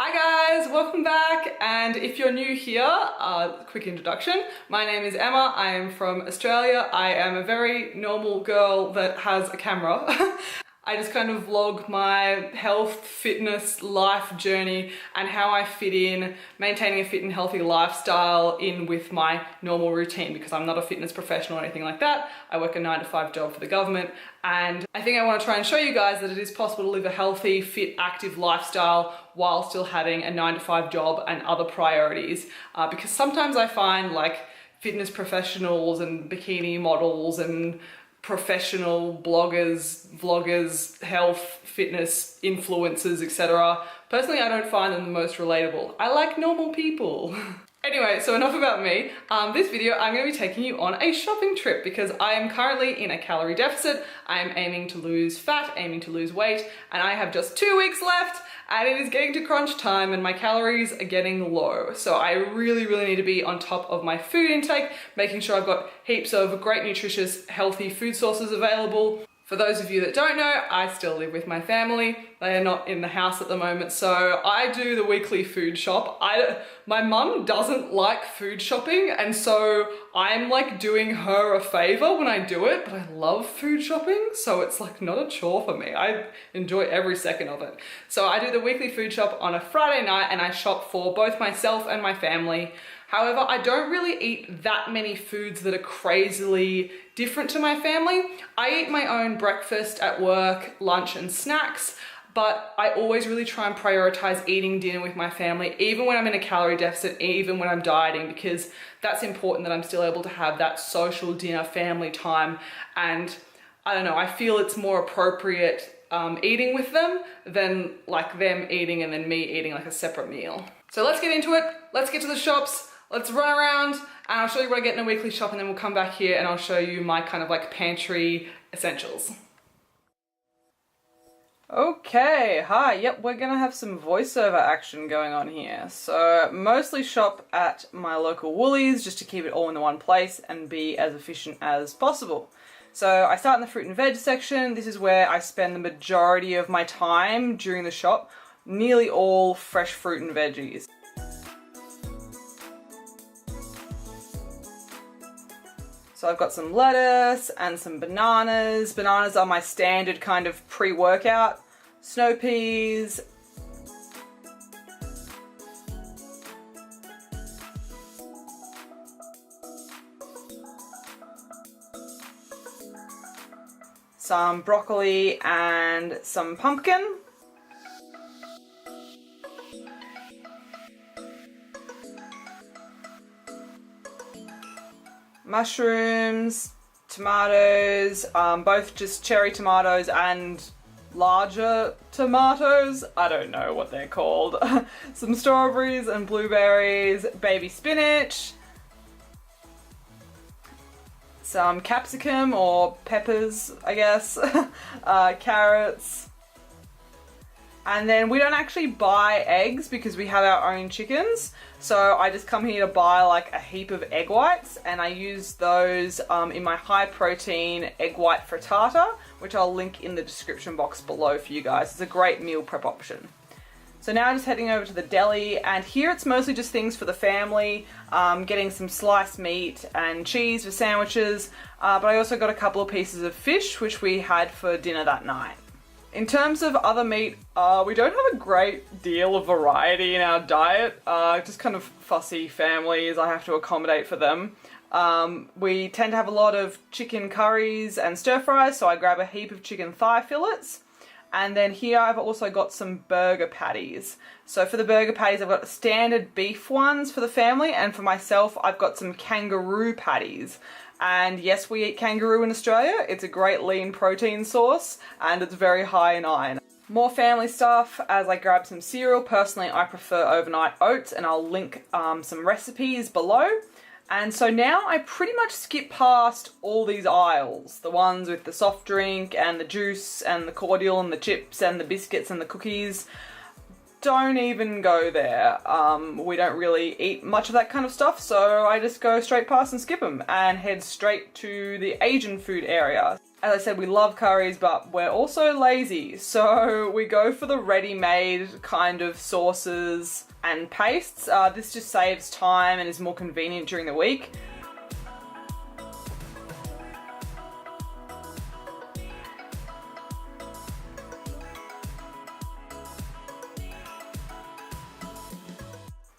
Hi guys, welcome back, and if you're new here, quick introduction. My name is Emma, I am from Australia. I am a very normal girl that has a camera. I just kind of vlog my health, fitness, life journey and how I fit in maintaining a fit and healthy lifestyle in with my normal routine, because I'm not a fitness professional or anything like that. I work a 9-to-5 job for the government, and I think I want to try and show you guys that it is possible to live a healthy, fit, active lifestyle while still having a 9-to-5 job and other priorities. Because sometimes I find like fitness professionals and bikini models and professional bloggers, vloggers, health, fitness, influencers, etc. Personally, I don't find them the most relatable. I like normal people. Anyway, so enough about me. This video, I'm going to be taking you on a shopping trip because I am currently in a calorie deficit. I am aiming to lose fat, aiming to lose weight, and I have just 2 weeks left, and it is getting to crunch time and my calories are getting low. So I really need to be on top of my food intake, making sure I've got heaps of great, nutritious, healthy food sources available. For those of you that don't know, I still live with my family. They are not in the house at the moment, so I do the weekly food shop. My mum doesn't like food shopping, and so I'm like doing her a favor when I do it, but I love food shopping, so it's like not a chore for me. I enjoy every second of it. So I do the weekly food shop on a Friday night, and I shop for both myself and my family. However, I don't really eat that many foods that are crazily different to my family. I eat my own breakfast at work, lunch and snacks, but I always really try and prioritize eating dinner with my family, even when I'm in a calorie deficit, even when I'm dieting, because that's important that I'm still able to have that social dinner family time. And I don't know, I feel it's more appropriate eating with them than like them eating and then me eating like a separate meal. So let's get into it. Let's get to the shops. Let's run around and I'll show you what I get in a weekly shop, and then we'll come back here and I'll show you my kind of like pantry essentials. Okay, hi, yep, we're gonna have some voiceover action going on here. So mostly shop at my local Woolies just to keep it all in the one place and be as efficient as possible. So I start in the fruit and veg section. This is where I spend the majority of my time during the shop, nearly all fresh fruit and veggies. So I've got some lettuce and some bananas. Bananas are my standard kind of pre-workout. Snow peas. Some broccoli and some pumpkin. Mushrooms, tomatoes, both just cherry tomatoes and larger tomatoes. I don't know what they're called. Some strawberries and blueberries, baby spinach, some capsicum or peppers, I guess, carrots. And then we don't actually buy eggs because we have our own chickens. So I just come here to buy like a heap of egg whites, and I use those in my high protein egg white frittata, which I'll link in the description box below for you guys. It's a great meal prep option. So now I'm just heading over to the deli, and here it's mostly just things for the family, getting some sliced meat and cheese for sandwiches, but I also got a couple of pieces of fish which we had for dinner that night. In terms of other meat, we don't have a great deal of variety in our diet. Just kind of fussy families, I have to accommodate for them. We tend to have a lot of chicken curries and stir fries, so I grab a heap of chicken thigh fillets. And then here I've also got some burger patties. So for the burger patties, I've got standard beef ones for the family, and for myself, I've got some kangaroo patties. And yes, we eat kangaroo in Australia. It's a great lean protein source and it's very high in iron. More family stuff as I grab some cereal. Personally, I prefer overnight oats, and I'll link some recipes below. And so now I pretty much skip past all these aisles. The ones with the soft drink and the juice and the cordial and the chips and the biscuits and the cookies. Don't even go there. We don't really eat much of that kind of stuff, so I just go straight past and skip them and head straight to the Asian food area. As I said, we love curries, but we're also lazy. So we go for the ready-made kind of sauces and pastes. This just saves time and is more convenient during the week.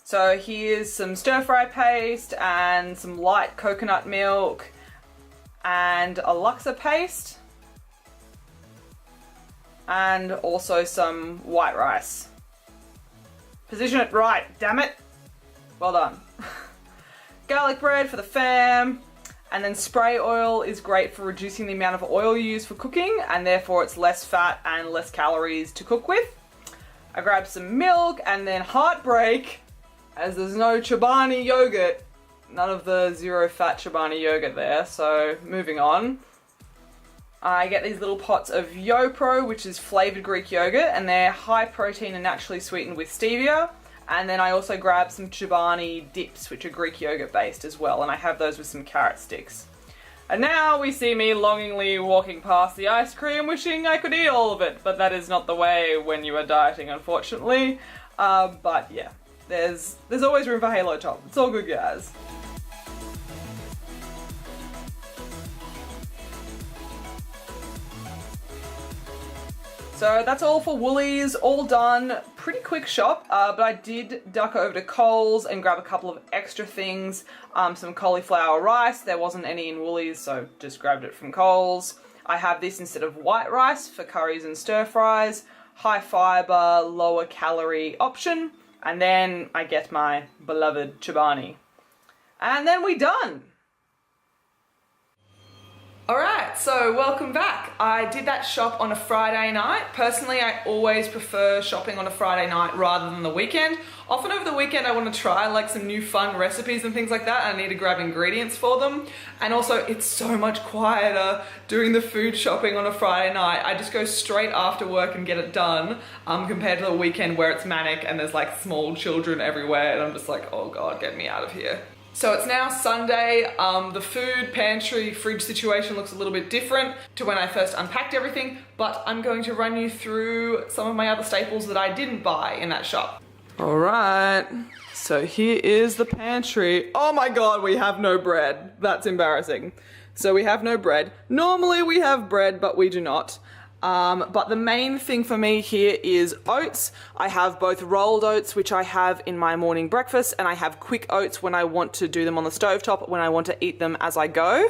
So here's some stir-fry paste and some light coconut milk and a laksa paste and also some white rice. Position it right, damn it. Well done. Garlic bread for the fam, and then spray oil is great for reducing the amount of oil you use for cooking, and therefore it's less fat and less calories to cook with. I grabbed some milk and then heartbreak, as there's no Chobani yogurt. None of the zero fat Chobani yogurt there, so moving on. I get these little pots of YoPro, which is flavoured Greek yogurt, and they're high protein and naturally sweetened with stevia. And then I also grab some Chobani dips, which are Greek yogurt based as well, and I have those with some carrot sticks. And now we see me longingly walking past the ice cream, wishing I could eat all of it, but that is not the way when you are dieting, unfortunately. But yeah, there's always room for Halo Top. It's all good, guys. So that's all for Woolies, all done. Pretty quick shop, but I did duck over to Coles and grab a couple of extra things. Some cauliflower rice, there wasn't any in Woolies, so just grabbed it from Coles. I have this instead of white rice for curries and stir fries. High fibre, lower calorie option. And then I get my beloved Chobani. And then we're done. Alright, so welcome back. I did that shop on a Friday night. Personally, I always prefer shopping on a Friday night rather than the weekend. Often over the weekend I want to try like some new fun recipes and things like that, and I need to grab ingredients for them. And also it's so much quieter doing the food shopping on a Friday night. I just go straight after work and get it done, compared to the weekend where it's manic and there's like small children everywhere and I'm just like, oh God, get me out of here. So it's now Sunday. The food, pantry, fridge situation looks a little bit different to when I first unpacked everything, but I'm going to run you through some of my other staples that I didn't buy in that shop. All right, so here is the pantry. Oh my God, we have no bread. That's embarrassing. So we have no bread. Normally we have bread, but we do not. But the main thing for me here is oats. I have both rolled oats, which I have in my morning breakfast, and I have quick oats when I want to do them on the stovetop, when I want to eat them as I go.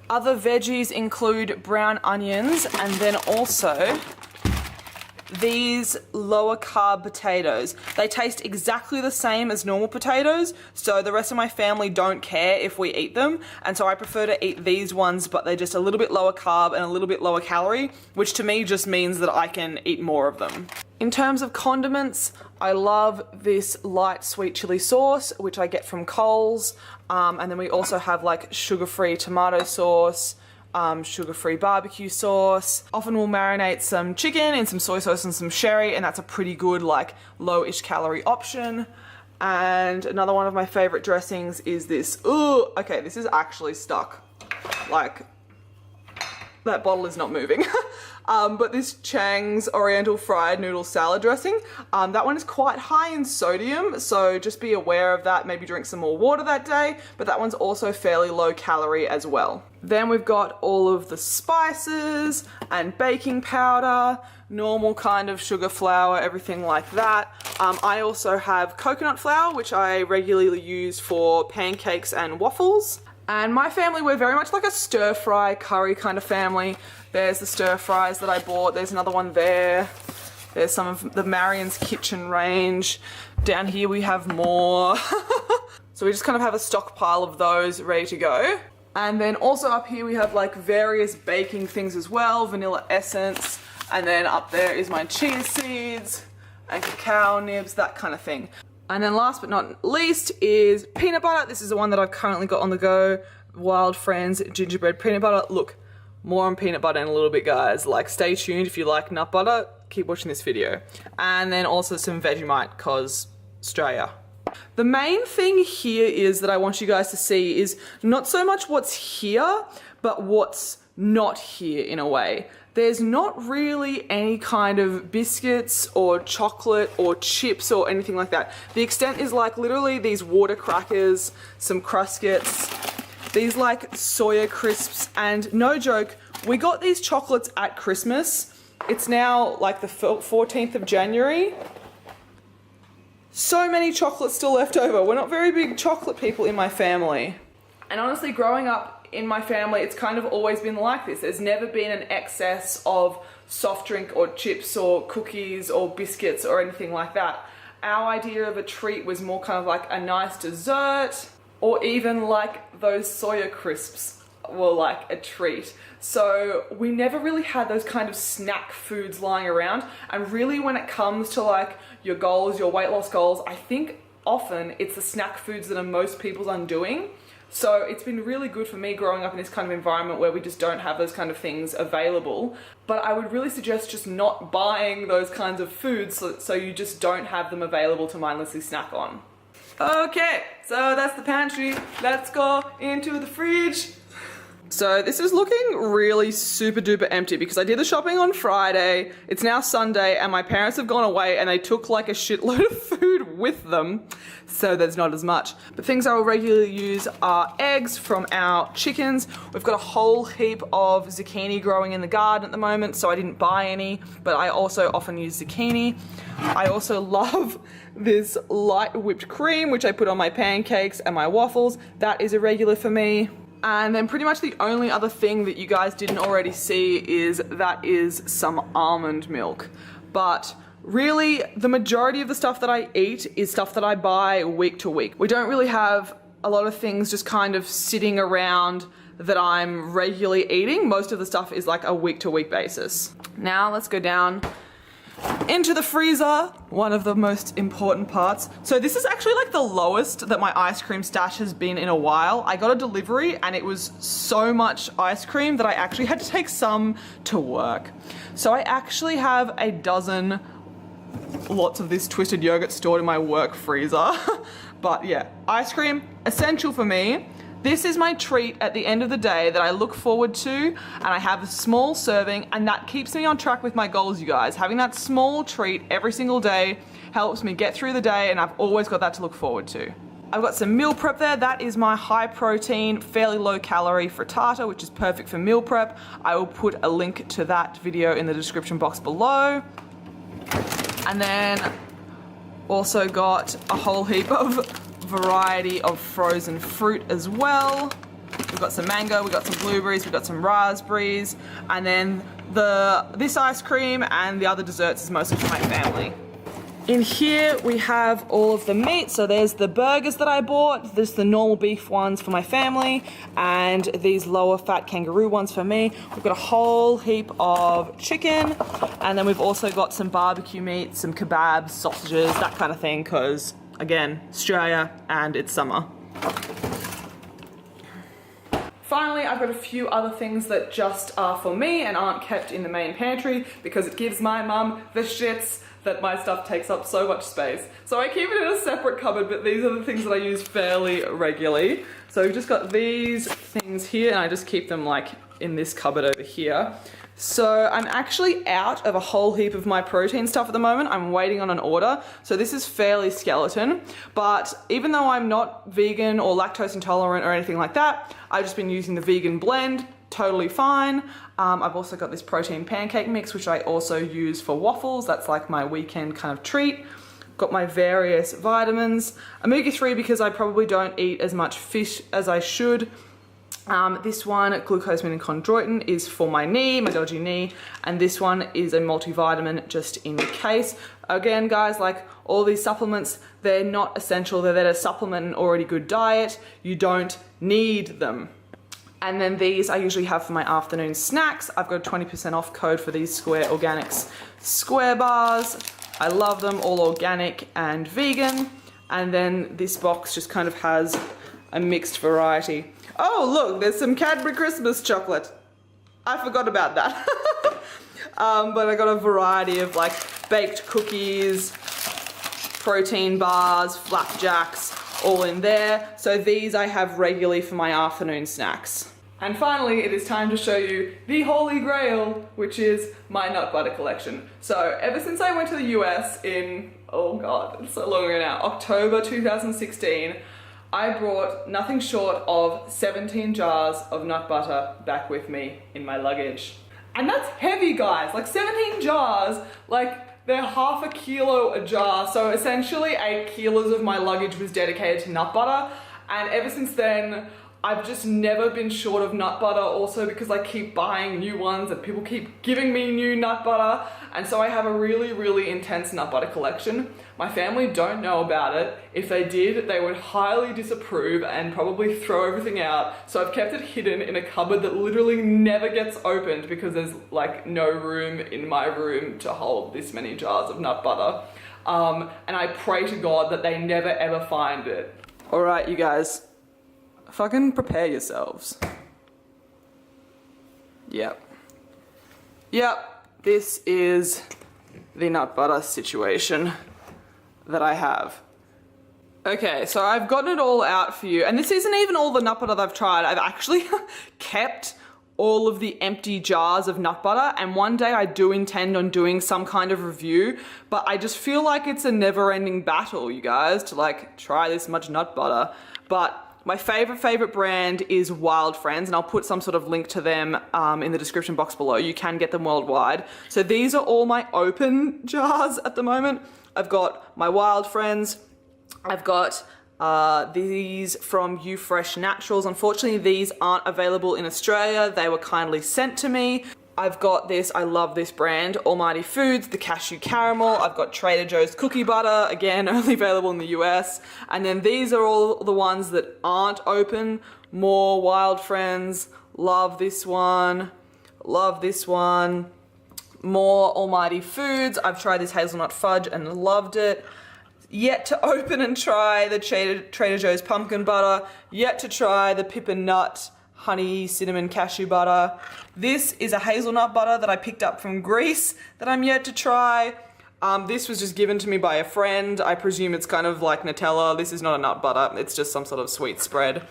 Other veggies include brown onions and then also these lower carb potatoes. They taste exactly the same as normal potatoes, so the rest of my family don't care if we eat them, and so I prefer to eat these ones, but they're just a little bit lower carb and a little bit lower calorie, which to me just means that I can eat more of them. In terms of condiments, I love this light sweet chili sauce, which I get from Coles, and then we also have like sugar-free tomato sauce, sugar-free barbecue sauce. Often we'll marinate some chicken in some soy sauce and some sherry, and that's a pretty good like low-ish calorie option. And another one of my favorite dressings is this. Ooh, okay, this is actually stuck. Like, that bottle is not moving. But this Chang's Oriental Fried Noodle Salad dressing, that one is quite high in sodium, so just be aware of that. Maybe drink some more water that day, but that one's also fairly low calorie as well. Then we've got all of the spices and baking powder, normal kind of sugar flour, everything like that. I also have coconut flour, which I regularly use for pancakes and waffles. And my family, we're very much like a stir-fry curry kind of family. There's the stir-fries that I bought. There's another one there. There's some of the Marion's Kitchen range. Down here we have more. So we just kind of have a stockpile of those ready to go. And then also up here we have like various baking things as well, vanilla essence. And then up there is my chia seeds and cacao nibs, that kind of thing. And then last but not least is peanut butter. This is the one that I've currently got on the go. Wild Friends gingerbread peanut butter. Look, more on peanut butter in a little bit, guys. Like, stay tuned if you like nut butter. Keep watching this video. And then also some Vegemite, cause Australia. The main thing here is that I want you guys to see is not so much what's here, but what's not here in a way. There's not really any kind of biscuits or chocolate or chips or anything like that. The extent is like literally these water crackers, some Cruskits, these like soya crisps, and no joke, we got these chocolates at Christmas. It's now like the 14th of January. So many chocolates still left over. We're not very big chocolate people in my family. And honestly, growing up in my family, it's kind of always been like this. There's never been an excess of soft drink or chips or cookies or biscuits or anything like that. Our idea of a treat was more kind of like a nice dessert, or even like those soya crisps were like a treat. So we never really had those kind of snack foods lying around. And really when it comes to like your goals, your weight loss goals, I think often it's the snack foods that are most people's undoing. So it's been really good for me growing up in this kind of environment where we just don't have those kind of things available. But I would really suggest just not buying those kinds of foods so you just don't have them available to mindlessly snack on. Okay, so that's the pantry. Let's go into the fridge. So this is looking really super duper empty because I did the shopping on Friday. It's now Sunday and my parents have gone away and they took like a shitload of food with them. So there's not as much. But things I will regularly use are eggs from our chickens. We've got a whole heap of zucchini growing in the garden at the moment, so I didn't buy any, but I also often use zucchini. I also love this light whipped cream, which I put on my pancakes and my waffles. That is a regular for me. And then pretty much the only other thing that you guys didn't already see is some almond milk. But really, the majority of the stuff that I eat is stuff that I buy week to week. We don't really have a lot of things just kind of sitting around that I'm regularly eating. Most of the stuff is like a week to week basis. Now let's go down into the freezer, one of the most important parts. So this is actually like the lowest that my ice cream stash has been in a while. I got a delivery and it was so much ice cream that I actually had to take some to work. So I actually have a dozen lots of this twisted yogurt stored in my work freezer. But yeah, ice cream, essential for me. This is my treat at the end of the day that I look forward to, and I have a small serving, and that keeps me on track with my goals, you guys. Having that small treat every single day helps me get through the day, and I've always got that to look forward to. I've got some meal prep there. That is my high protein, fairly low calorie frittata, which is perfect for meal prep. I will put a link to that video in the description box below. And then also got a whole heap of variety of frozen fruit as well. We've got some mango, we've got some blueberries, we've got some raspberries, and then this ice cream and the other desserts is mostly for my family. In here we have all of the meat. So there's the burgers that I bought. There's the normal beef ones for my family and these lower fat kangaroo ones for me. We've got a whole heap of chicken, and then we've also got some barbecue meat, some kebabs, sausages, that kind of thing, because again, Australia and it's summer. Finally, I've got a few other things that just are for me and aren't kept in the main pantry because it gives my mum the shits that my stuff takes up so much space. So I keep it in a separate cupboard, but these are the things that I use fairly regularly. So we've just got these things here, and I just keep them like in this cupboard over here. So I'm actually out of a whole heap of my protein stuff at the moment. I'm waiting on an order. So this is fairly skeleton, but even though I'm not vegan or lactose intolerant or anything like that, I've just been using the vegan blend, totally fine. I've also got this protein pancake mix, which I also use for waffles. That's like my weekend kind of treat. Got my various vitamins. Omega-3 because I probably don't eat as much fish as I should. This one, glucosamine and chondroitin, is for my knee, my dodgy knee, and this one is a multivitamin just in case. Again, guys, like all these supplements, they're not essential. They're there to supplement an already good diet. You don't need them. And then these I usually have for my afternoon snacks. I've got a 20% off code for these Square Organics square bars. I love them, all organic and vegan. And then this box just kind of has a mixed variety. Oh, look, there's some Cadbury Christmas chocolate. I forgot about that. But I got a variety of like baked cookies, protein bars, flapjacks, all in there. So these I have regularly for my afternoon snacks. And finally, it is time to show you the holy grail, which is my nut butter collection. So ever since I went to the US in, oh God, it's so long ago now, October 2016, I brought nothing short of 17 jars of nut butter back with me in my luggage. And that's heavy, guys, like 17 jars, like they're half a kilo a jar. So essentially 8 kilos of my luggage was dedicated to nut butter. And ever since then, I've just never been short of nut butter, also because I keep buying new ones and people keep giving me new nut butter. And so I have a really, really intense nut butter collection. My family don't know about it. If they did, they would highly disapprove and probably throw everything out. So I've kept it hidden in a cupboard that literally never gets opened because there's like no room in my room to hold this many jars of nut butter. And I pray to God that they never ever find it. All right, you guys. Fucking prepare yourselves. Yep, this is the nut butter situation that I have. Okay, so I've gotten it all out for you, and this isn't even all the nut butter that I've tried. I've actually kept all of the empty jars of nut butter, and one day I do intend on doing some kind of review, but I just feel like it's a never-ending battle, you guys, to like try this much nut butter. But my favorite brand is Wild Friends, and I'll put some sort of link to them in the description box below. You can get them worldwide. So these are all my open jars at the moment. I've got my Wild Friends. I've got these from YouFresh Naturals. Unfortunately, these aren't available in Australia. They were kindly sent to me. I've got this, I love this brand, Almighty Foods, the cashew caramel. I've got Trader Joe's cookie butter, again, only available in the US. And then these are all the ones that aren't open. More Wild Friends, love this one, love this one. More Almighty Foods, I've tried this hazelnut fudge and loved it. Yet to open and try the Trader Joe's pumpkin butter. Yet to try the Pippin Nut honey cinnamon cashew butter. This is a hazelnut butter that I picked up from Greece that I'm yet to try. This was just given to me by a friend. I presume it's kind of like Nutella. This is not a nut butter, it's just some sort of sweet spread.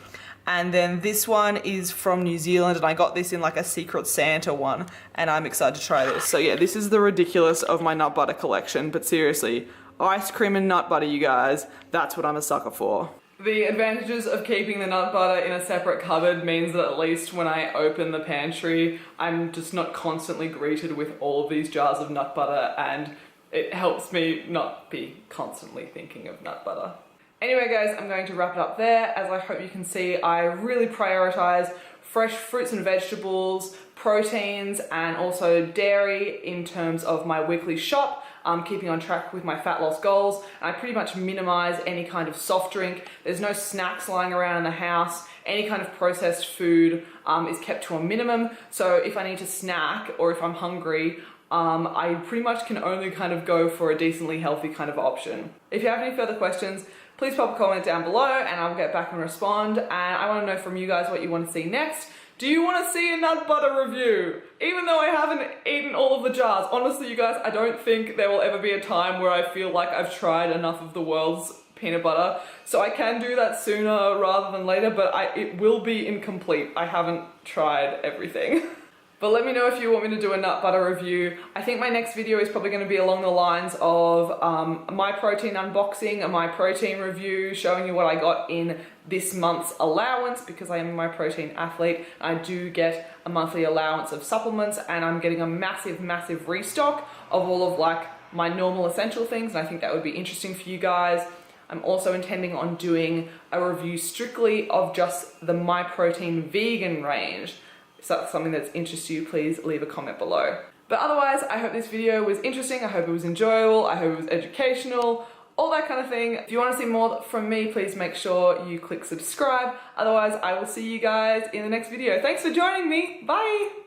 And then this one is from New Zealand, and I got this in like a Secret Santa one, and I'm excited to try this. So yeah, this is the ridiculous of my nut butter collection, but seriously, ice cream and nut butter, you guys, that's what I'm a sucker for. The advantages of keeping the nut butter in a separate cupboard means that at least when I open the pantry, I'm just not constantly greeted with all of these jars of nut butter, and it helps me not be constantly thinking of nut butter. Anyway guys, I'm going to wrap it up there. As I hope you can see, I really prioritize fresh fruits and vegetables, proteins, and also dairy in terms of my weekly shop. Keeping on track with my fat loss goals. And I pretty much minimize any kind of soft drink. There's no snacks lying around in the house. Any kind of processed food is kept to a minimum. So if I need to snack or if I'm hungry, I pretty much can only kind of go for a decently healthy kind of option. If you have any further questions, please pop a comment down below and I'll get back and respond. And I want to know from you guys what you want to see next. Do you want to see a nut butter review? Even though I haven't eaten all of the jars, honestly you guys, I don't think there will ever be a time where I feel like I've tried enough of the world's peanut butter. So I can do that sooner rather than later, but it will be incomplete. I haven't tried everything. But let me know if you want me to do a nut butter review. I think my next video is probably going to be along the lines of my protein unboxing, a my protein review, showing you what I got in this month's allowance because I am a my protein athlete. I do get a monthly allowance of supplements and I'm getting a massive restock of all of like my normal essential things, and I think that would be interesting for you guys. I'm also intending on doing a review strictly of just the My Protein vegan range. If that's something that's interests you, please leave a comment below. But otherwise, I hope this video was interesting, I hope it was enjoyable, I hope it was educational, all that kind of thing. If you want to see more from me, please make sure you click subscribe. Otherwise, I will see you guys in the next video. Thanks for joining me, bye!